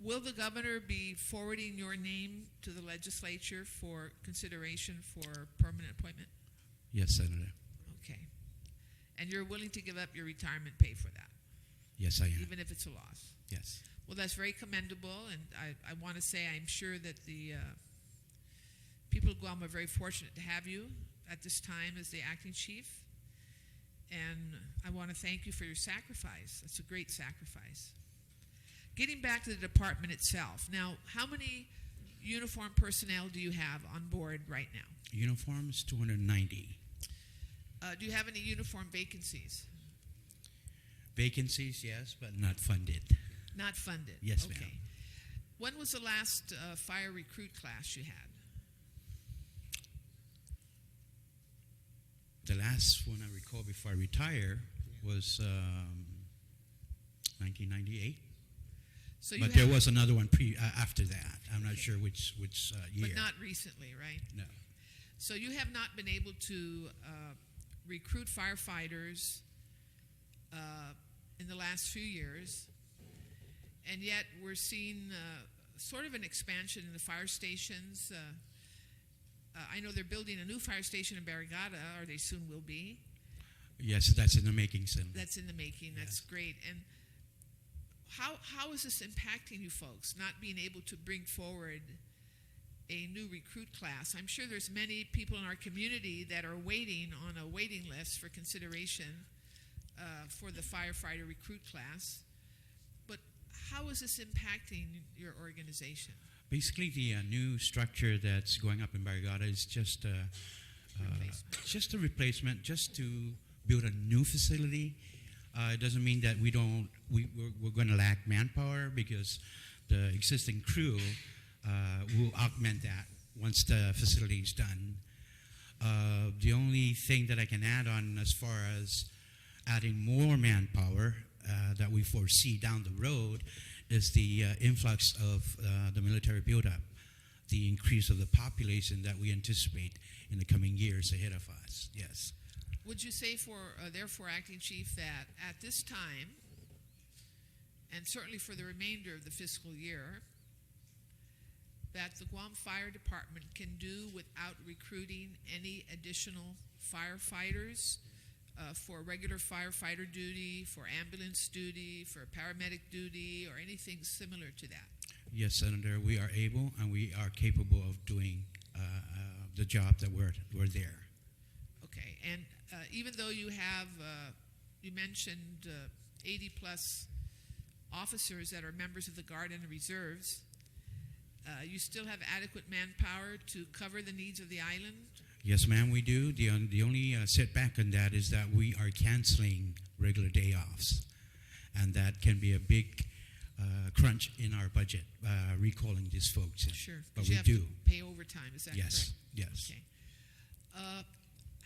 Will the governor be forwarding your name to the legislature for consideration for permanent appointment? Yes, Senator. Okay. And you're willing to give up your retirement pay for that, Yes, I am. even if it's a loss? Yes. Well, that's very commendable, and I want to say I'm sure that the people of Guam are very fortunate to have you at this time as the acting chief, and I want to thank you for your sacrifice. It's a great sacrifice. Getting back to the department itself, now, how many uniformed personnel do you have on board right now? Uniforms, 290. Do you have any uniform vacancies? Vacancies, yes, but not funded. Not funded? Yes, okay. ma'am. When was the last fire recruit class you had? The last one I recall before I retire was 1998. So But there was another one after that. I'm not sure which year. But not recently, right? No. So you have not been able to recruit firefighters in the last few years, and yet we're seeing sort of an expansion in the fire stations. I know they're building a new fire station in Barrigada, or they soon will be. Yes, that's in the making, Senator. That's in the making. That's great. And how is this impacting you folks, not being able to bring forward a new recruit class? I'm sure there's many people in our community that are waiting on a waiting list for consideration for the firefighter recruit class. But how is this impacting your organization? Basically, the new structure that's going up in Barrigada is just a replacement, just to build a new facility. It doesn't mean that we're going to lack manpower, because the existing crew will augment that once the facility is done. The only thing that I can add on as far as adding more manpower that we foresee down the road is the influx of the military buildup, the increase of the population that we anticipate in the coming years ahead of us. Yes. Would you say, therefore, Acting Chief, that at this time, and certainly for the remainder of the fiscal year, that the Guam Fire Department can do without recruiting any additional firefighters for regular firefighter duty, for ambulance duty, for paramedic duty, or anything similar to that? Yes, Senator, we are able and we are capable of doing the job that we're there. Okay, and even though you have, you mentioned 80 plus officers that are members of the Guard and the Reserves, you still have adequate manpower to cover the needs of the island? Yes, ma'am, we do. The only setback on that is that we are canceling regular day offs, and that can be a big crunch in our budget, recalling these folks. Sure, but you we have do. to pay overtime, is that correct? Yes. Okay.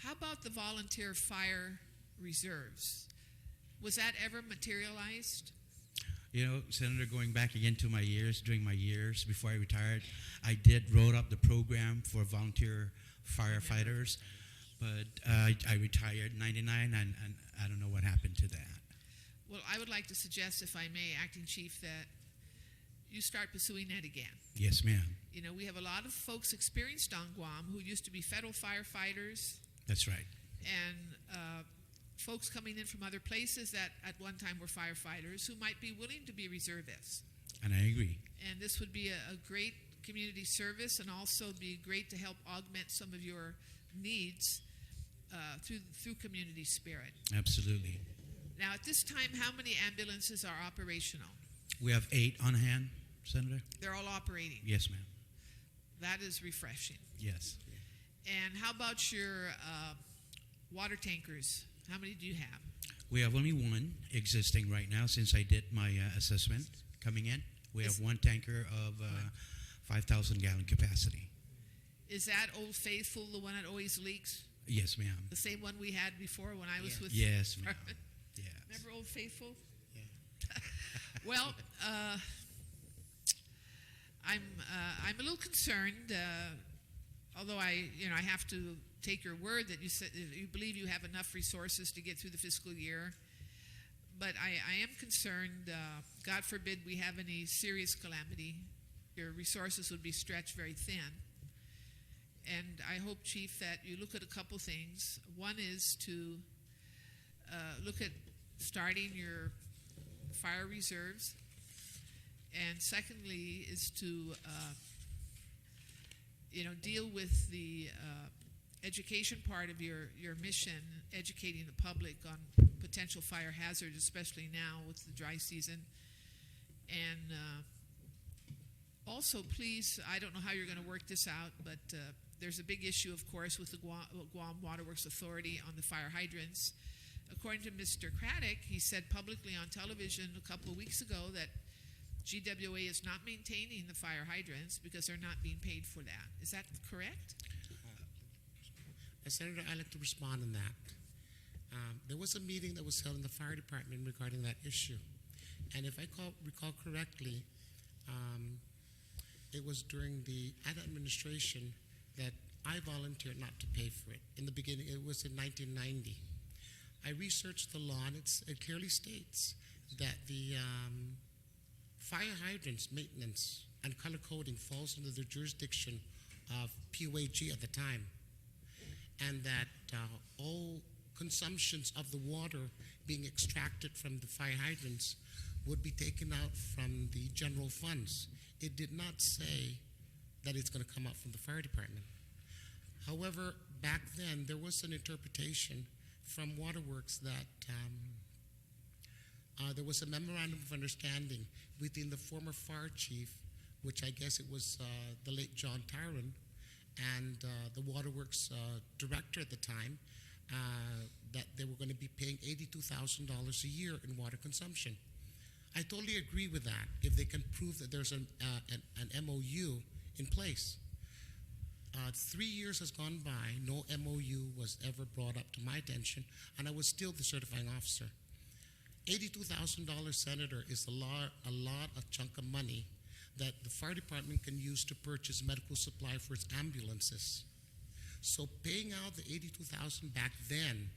How about the volunteer fire reserves? Was that ever materialized? You know, Senator, going back again to my years, during my years before I retired, I did wrote up the program for volunteer firefighters, but I retired in 99, and I don't know what happened to that. Well, I would like to suggest, if I may, Acting Chief, that you start pursuing that again. Yes, ma'am. You know, we have a lot of folks experienced on Guam who used to be federal firefighters. That's right. And folks coming in from other places that at one time were firefighters who might be willing to be reservists. And I agree. And this would be a great community service, and also be great to help augment some of your needs through community spirit. Absolutely. Now, at this time, how many ambulances are operational? We have 8 on hand, Senator. They're all operating. Yes, ma'am. That is refreshing. Yes. And how about your water tankers? How many do you have? We have only one existing right now since I did my assessment coming in. We have one tanker of 5,000 gallon capacity. Is that Old Faithful, the one that always leaks? Yes, ma'am. The same one we had before when I was with... Yes, ma'am. Yes. Remember Old Faithful? Yeah. Well, I'm a little concerned, although I have to take your word that you said you believe you have enough resources to get through the fiscal year. but I am concerned, God forbid we have any serious calamity, your resources would be stretched very thin. And I hope, Chief, that you look at a couple things. One is to look at starting your fire reserves. And secondly is to, deal with the education part of your mission, educating the public on potential fire hazards, especially now with the dry season. And also, please, I don't know how you're going to work this out, but there's a big issue, of course, with the Guam Waterworks Authority on the fire hydrants. According to Mr. Craddock, he said publicly on television a couple of weeks ago that GWA is not maintaining the fire hydrants because they're not being paid for that. Is that correct? Senator, I'd like to respond on that. There was a meeting that was held in the fire department regarding that issue. And if I recall correctly, it was during the administration that I volunteered not to pay for it. In the beginning, it was in 1990. I researched the law, and it clearly states that the fire hydrants maintenance and color coding falls under the jurisdiction of PUAG at the time, and that all consumptions of the water being extracted from the fire hydrants would be taken out from the general funds. It did not say that it's going to come out from the fire department. However, back then there was an interpretation from Waterworks that there was a memorandum of understanding within the former fire chief, which I guess it was the late John Tyron, and the Waterworks director at the time, that they were going to be paying $82,000 a year in water consumption. I totally agree with that if they can prove that there's an MOU in place. 3 years has gone by, no MOU was ever brought up to my attention, and I was still the certifying officer. $82,000, Senator, is a lot of chunk of money that the fire department can use to purchase medical supply for its ambulances. So paying out the $82,000 back then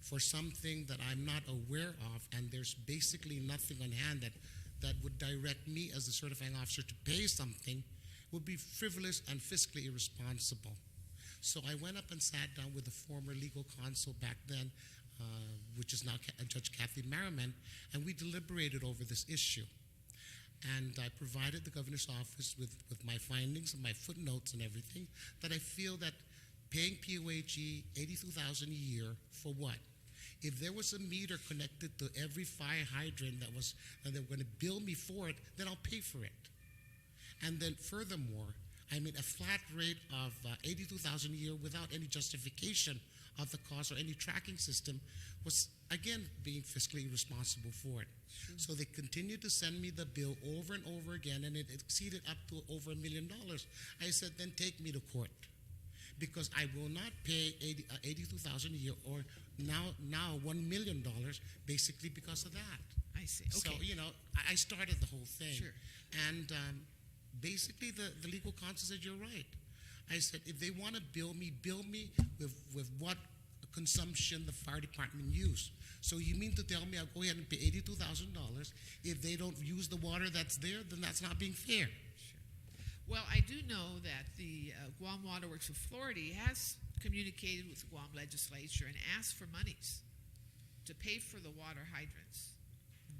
for something that I'm not aware of, and there's basically nothing on hand that would direct me as the certifying officer to pay something, would be frivolous and fiscally irresponsible. So I went up and sat down with the former legal counsel back then, which is now Judge Kathy Merriman, and we deliberated over this issue. And I provided the governor's office with my findings and my footnotes and everything, that I feel that paying PUAG $82,000 a year for what? If there was a meter connected to every fire hydrant and they were going to bill me for it, then I'll pay for it. And then furthermore, I mean a flat rate of $82,000 a year without any justification of the cost or any tracking system was, again, being fiscally responsible for it. Sure. So they continued to send me the bill over and over again, and it exceeded up to over $1 million. I said, then take me to court, because I will not pay $82,000 a year, or now $1 million, basically because of that. I see. Okay. So, I started the whole thing. Sure. And basically the legal counsel said, you're right. I said, if they want to bill me with what consumption the fire department used. So you mean to tell me I'll go ahead and pay $82,000 if they don't use the water that's there? Then that's not being fair. Sure. Well, I do know that the Guam Waterworks Authority has communicated with the Guam Legislature and asked for monies to pay for the water hydrants.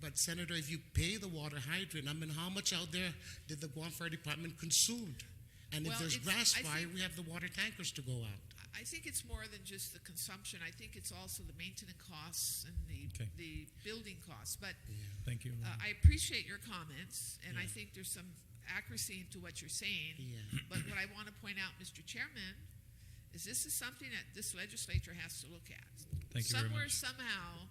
But Senator, if you pay the water hydrant, I mean, how much out there did the Guam Fire Department consume? And if there's grass fire, we have the water tankers to go out. I think it's more than just the consumption. I think it's also the maintenance costs and the building costs. But thank you. I appreciate your comments, and I think there's some accuracy into what you're saying. Yeah. But what I want to point out, Mr. Chairman, is this is something that this legislature has to look at. Thank you very much. Somehow,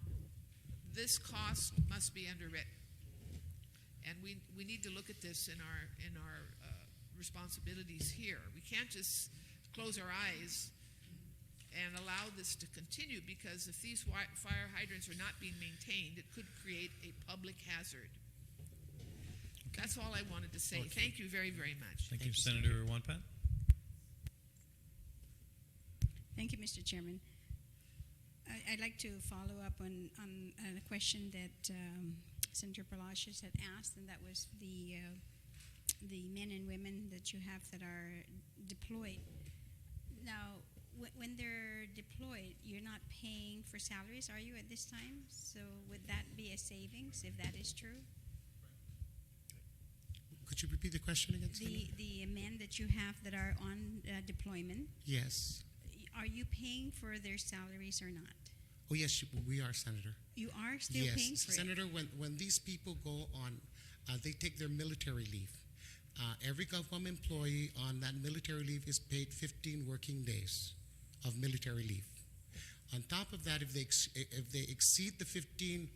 this cost must be underwritten, and we need to look at this in our responsibilities here. We can't just close our eyes and allow this to continue, because if these fire hydrants are not being maintained, it could create a public hazard. Okay. That's all I wanted to say. Okay. Thank you very, very much. Thank you, Senator Wanpan. Thank you, Mr. Chairman. I'd like to follow up on a question that Senator Palacios had asked, and that was the men and women that you have that are deployed. Now, when they're deployed, you're not paying for salaries, are you, at this time? So would that be a savings if that is true? Could you repeat the question again, Senator? The men that you have that are on deployment, Yes. are you paying for their salaries or not? Oh, yes, we are, Senator. You are still Yes, paying for Senator, when these people go on, they take their military leave. Every government employee on that military leave is paid 15 working days of military leave. On top of that, if they exceed the 15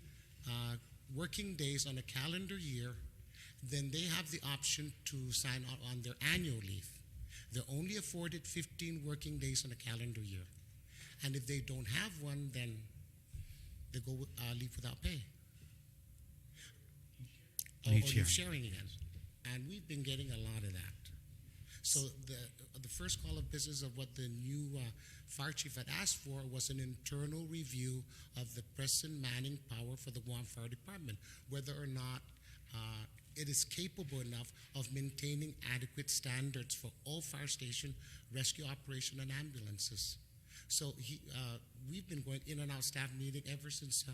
working days on a calendar year, then they have the option to sign out on their annual leave. They're only afforded 15 working days on a calendar year. And if they don't have one, then they go leave without pay. Leave or sharing. leave sharing again. And we've been getting a lot of that. So the first call of business of what the new fire chief had asked for was an internal review of the present manning power for the Guam Fire Department, whether or not it is capable enough of maintaining adequate standards for all fire station, rescue operation, and ambulances. So we've been going in and out staff meeting ever since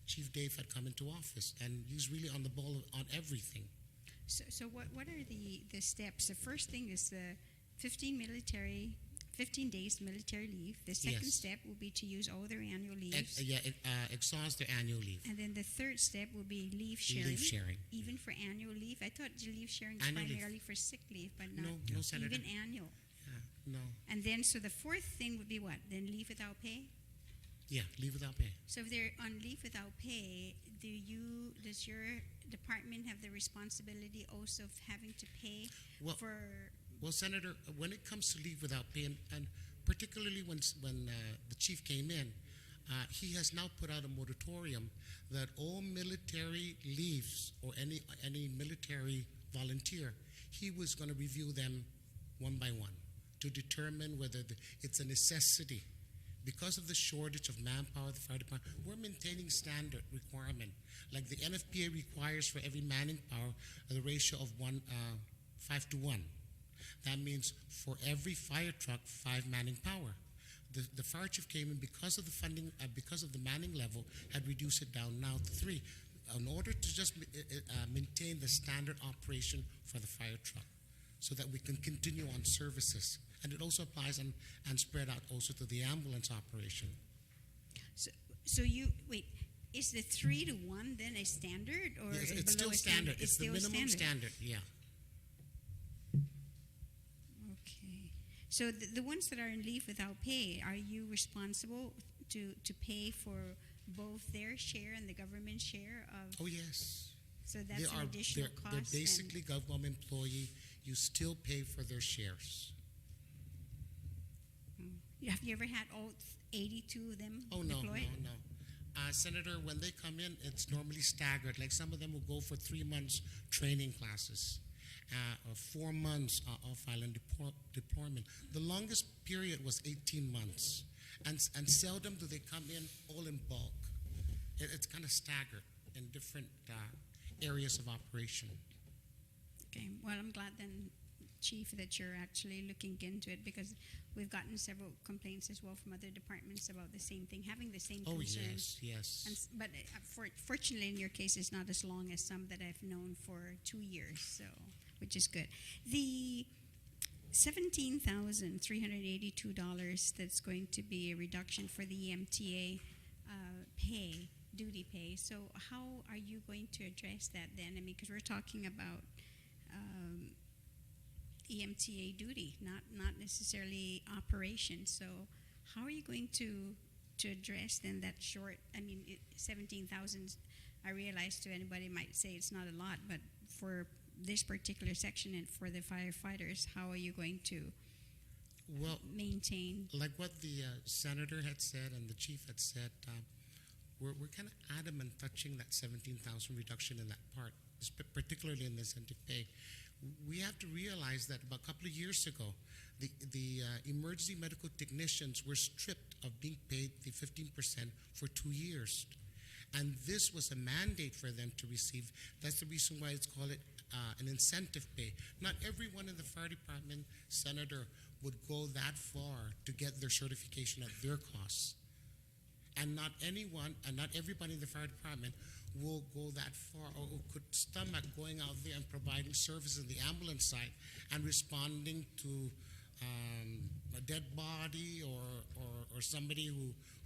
Chief Dave had come into office, and he's really on the ball on everything. So what are the steps? The first thing is the 15 days military leave. The second Yes. step will be to use all their annual leaves. Exhaust their annual leave. And then the third step will be leave sharing. Leave sharing. Even for annual leave. I thought the leave sharing is Annual leave. primarily for sick leave, but not No, Senator. even annual. No. And then, so the fourth thing would be what? Then leave without pay? Yeah, leave without pay. So if they're on leave without pay, does your department have the responsibility also of having to pay Well- for? Well, Senator, when it comes to leave without pay, and particularly when the chief came in, he has now put out a moratorium that all military leaves or any military volunteer, he was going to review them one by one to determine whether it's a necessity. Because of the shortage of manpower, the fire department, we're maintaining standard requirement. Like the NFPA requires for every manning power the ratio of 5 to 1. That means for every fire truck, 5 manning power. The fire chief came in because of the funding, because of the manning level, had reduced it down now to 3, in order to just maintain the standard operation for the fire truck, so that we can continue on services. And it also applies and spread out also to the ambulance operation. So you wait. Is the 3 to 1 then a standard, or Yes, is it's below still a standard. It's the still minimum standard. Yeah. Okay. So the ones that are in leave without pay, are you responsible to pay for both their share and the government share of? Oh yes. So that's an additional cost. They're basically government employee. You still pay for their shares. Have you ever had all 82 of them Oh no, deployed? no. Senator, when they come in, it's normally staggered. Like some of them will go for 3 months training classes, or 4 months off-island deployment. The longest period was 18 months, and seldom do they come in all in bulk. It's kind of staggered in different areas of operation. Okay. Well, I'm glad then, Chief, that you're actually looking into it, because we've gotten several complaints as well from other departments about the same thing, having the same Oh concerns. yes. But fortunately, in your case, it's not as long as some that I've known for 2 years, so which is good. The $17,382 that's going to be a reduction for the EMTA duty pay. So how are you going to address that then? I mean, because we're talking about EMTA duty, not necessarily operation. So how are you going to address then that short? I mean, 17,000. I realize to anybody might say it's not a lot, but for this particular section and for the firefighters, how are you going to maintain? Like what the senator had said and the chief had said, we're kind of adamant touching that 17,000 reduction in that part, particularly in the incentive pay. we have to realize that about a couple of years ago, the emergency medical technicians were stripped of being paid the 15% for 2 years. And this was a mandate for them to receive. That's the reason why it's called an incentive pay. Not everyone in the fire department, Senator, would go that far to get their certification at their costs. And not everybody in the fire department will go that far or could stomach going out there and providing service in the ambulance side and responding to a dead body or somebody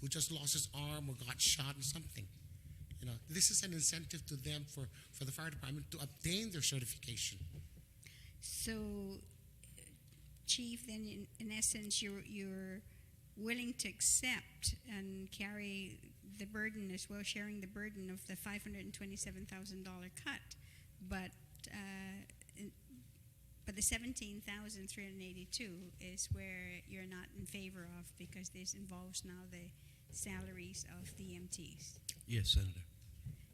who just lost his arm or got shot in something. You know, this is an incentive to them for the fire department to obtain their certification. So, Chief, then in essence, you're willing to accept and carry the burden as well, sharing the burden of the $527,000 cut, but the $17,382 is where you're not in favor of, because this involves now the salaries of the EMTs. Yes, Senator.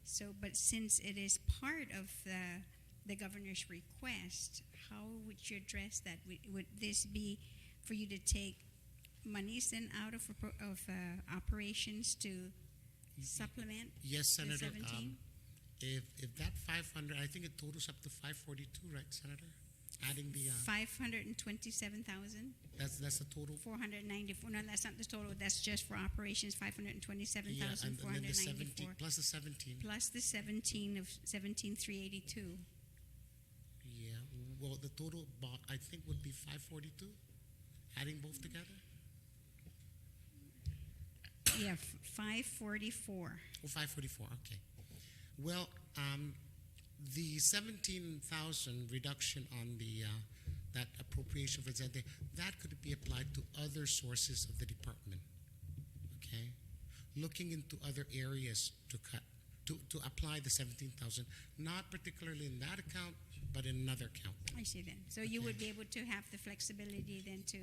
So, but since it is part of the governor's request, how would you address that? Would this be for you to take monies then out of operations to supplement? Yes, Senator. The 17? If that 500, I think it totals up to 542, right, Senator? Adding the 527,000. that's the total. 494. No, that's not the total. That's just for operations. 527,494. And then the 17 plus the 17. Plus the 17 of 17,382. Yeah. Well, the total I think would be 542. Adding both together. Yeah, 544. Oh, 544. Okay. Well, the 17,000 reduction on the that appropriation for example, that could be applied to other sources of the department. Okay, looking into other areas to cut to apply the 17,000, not particularly in that account, but in another account. I see then. So you would be able to have the flexibility then to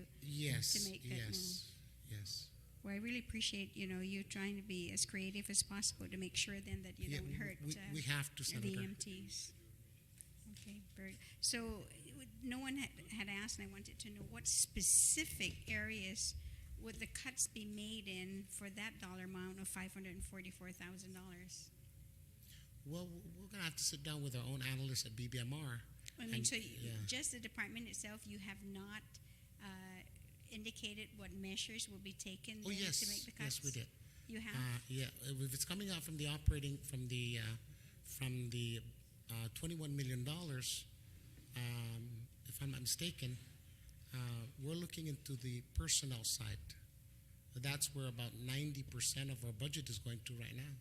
make that move. Yes. Well, I really appreciate you trying to be as creative as possible to make sure then that you don't hurt we have to, Senator. the EMTs. Okay, very. So no one had asked, and I wanted to know what specific areas would the cuts be made in for that dollar amount of $544,000. Well, we're going to have to sit down with our own analysts at BBMR. I mean, so just the department itself, you have not indicated what measures will be taken to make the cuts? Yes, we did. You have? If it's coming out from the operating, from the $21 million, if I'm not mistaken, we're looking into the personnel side. That's where about 90% of our budget is going to right now.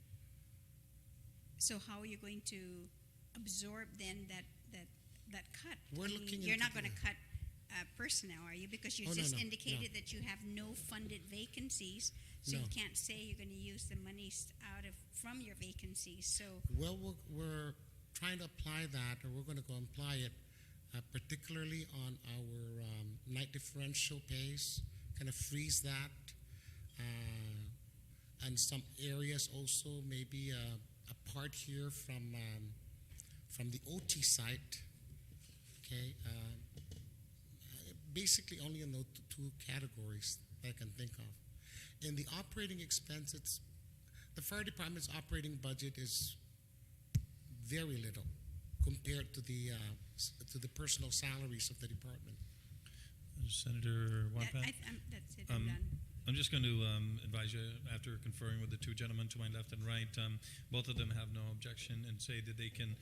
So how are you going to absorb then that cut? You're not going to cut personnel, are you? Because you indicated that you have no funded vacancies, so you can't say you're going to use the money from your vacancies. So we're trying to apply that, or we're going to go apply it, particularly on our night differential pays. Kind of freeze that, and some areas also maybe apart here from the OT site. Okay. Basically only in those two categories that I can think of. In the operating expenses, the fire department's operating budget is very little compared to the personal salaries of the department. Senator Wampan? That's it, I'm done. I'm just going to advise you, after conferring with the two gentlemen to my left and right, both of them have no objection and say that they can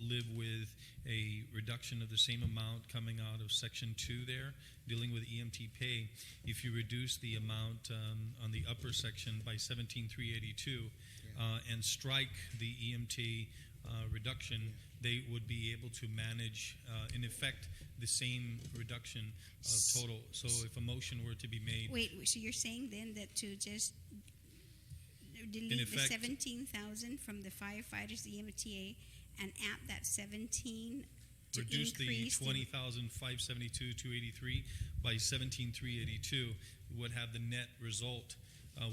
live with a reduction of the same amount coming out of Section 2 there, dealing with EMT pay. If you reduce the amount on the upper section by 17,382 and strike the EMT reduction, they would be able to manage, in effect, the same reduction of total. So if a motion were to be made... Wait, so you're saying then that to just delete the 17,000 from the firefighters, the EMTA, and add that 17 to reduce increase the 20,572,283 by 17,382 would have the net result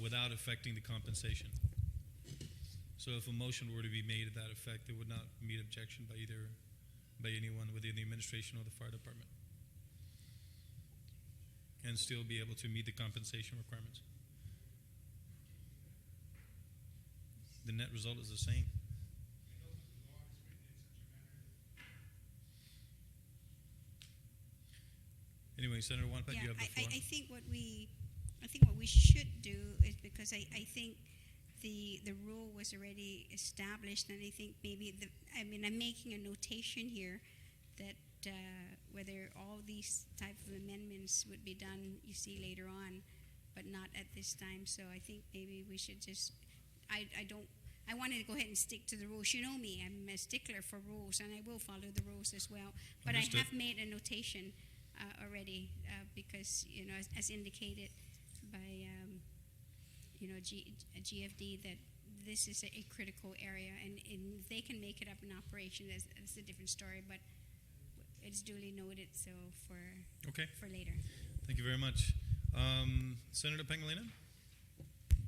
without affecting the compensation. So if a motion were to be made to that effect, it would not meet objection by either by anyone within the administration or the fire department, and still be able to meet the compensation requirements. The net result is the same. Anyway, Senator Wampat, you have the floor. I think what we should do is, because I think the rule was already established, and I think maybe I'm making a notation here that whether all these type of amendments would be done, you see, later on, but not at this time. So I think maybe we should just I wanted to go ahead and stick to the rules. You know me, I'm a stickler for rules, and I will follow the rules as well. But Understood. I have made a notation already because, as indicated by, GFD, that this is a critical area, and if they can make it up in operation, that's a different story, but it's duly noted, so for later. Thank you very much. Senator Pangilinan?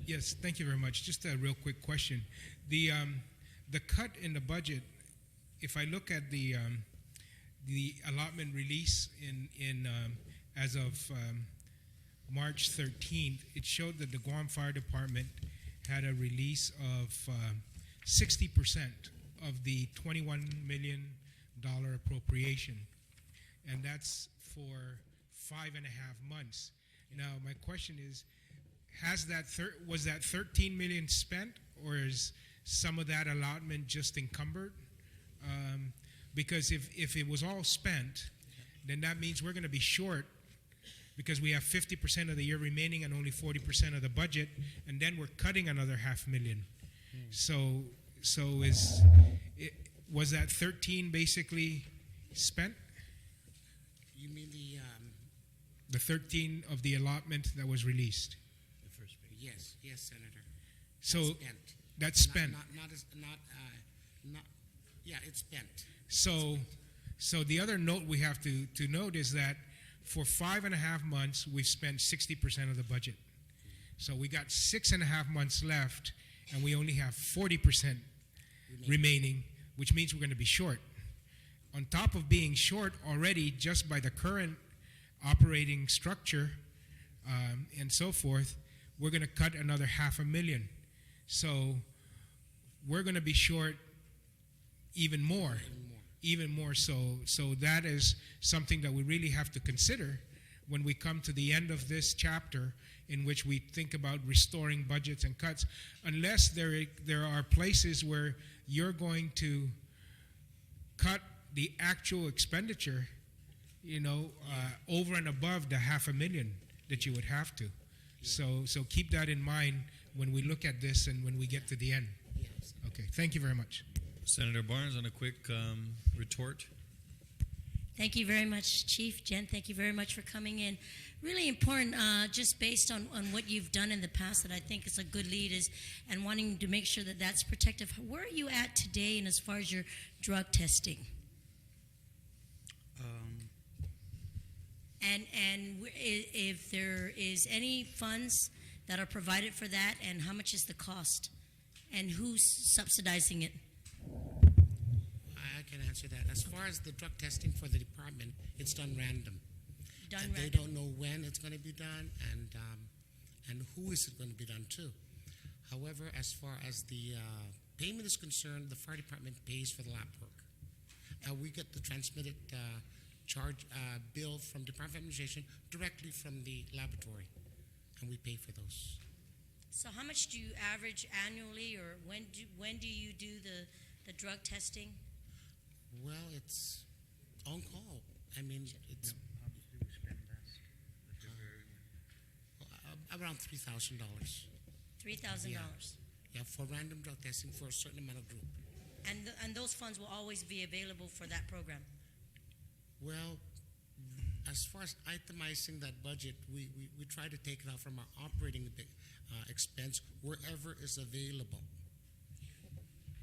Yes, thank you very much. Just a real quick question. The cut in the budget, if I look at the allotment release in as of March 13th, it showed that the Guam Fire Department had a release of 60% of the $21 million appropriation, and that's for 5.5 months. Now, my question is, was that 13 million spent, or is some of that allotment just encumbered? Because if it was all spent, then that means we're going to be short, because we have 50% of the year remaining and only 40% of the budget, and then we're cutting another $500,000. So was that 13 basically spent? You mean The 13 of the allotment that was released? Yes, Senator. So Spent. that's spent. It's spent. So the other note we have to note is that for 5.5 months, we've spent 60% of the budget. So we got 6.5 months left, and we only have 40% remaining, which means we're going to be short. On top of being short already, just by the current operating structure and so forth, we're going to cut another $500,000. So we're going to be short even more. So that is something that we really have to consider when we come to the end of this chapter, in which we think about restoring budgets and cuts, unless there are places where you're going to cut the actual expenditure, over and above the $500,000 that you would have to. So keep that in mind when we look at this and when we get to the end. Yes. Okay, thank you very much. Senator Barnes, on a quick retort. Thank you very much, Chief. Jen, thank you very much for coming in. Really important, just based on what you've done in the past, that I think is a good lead, and wanting to make sure that that's protective. Where are you at today, and as far as your drug testing? And if there is any funds that are provided for that, and how much is the cost, and who's subsidizing it? I can answer that. As far as the drug testing for the department, it's done random. They don't know when it's going to be done, and who is it going to be done to. However, as far as the payment is concerned, the fire department pays for the lab work. We get the transmitted charge bill from Department of Administration directly from the laboratory, and we pay for those. So how much do you average annually, or when do you do the drug testing? Well, it's on call. I mean, it's around $3,000. $3,000. Yeah, for random drug testing for a certain amount of group. And those funds will always be available for that program? Well, as far as itemizing that budget, we try to take it out from our operating expense wherever is available.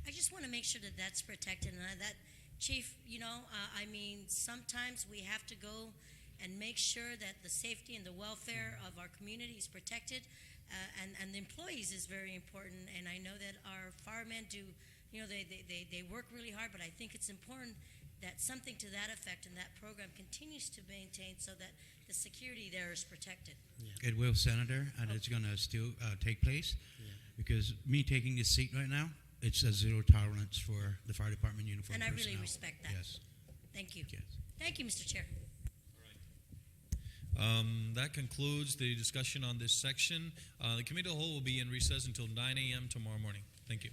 I just want to make sure that that's protected, and that, Chief, I mean, sometimes we have to go and make sure that the safety and the welfare of our community is protected, and the employees is very important. And I know that our firemen do, they work really hard, but I think it's important that something to that effect and that program continues to maintain so that the security there is protected. It will, Senator, and it's going to still take place because me taking this seat right now, it's a zero tolerance for the fire department uniform And I personnel. really respect that. Yes. Thank you. Yes. Thank you, Mr. Chair. That concludes the discussion on this section. The committee of the whole will be in recess until 9 a.m. tomorrow morning. Thank you.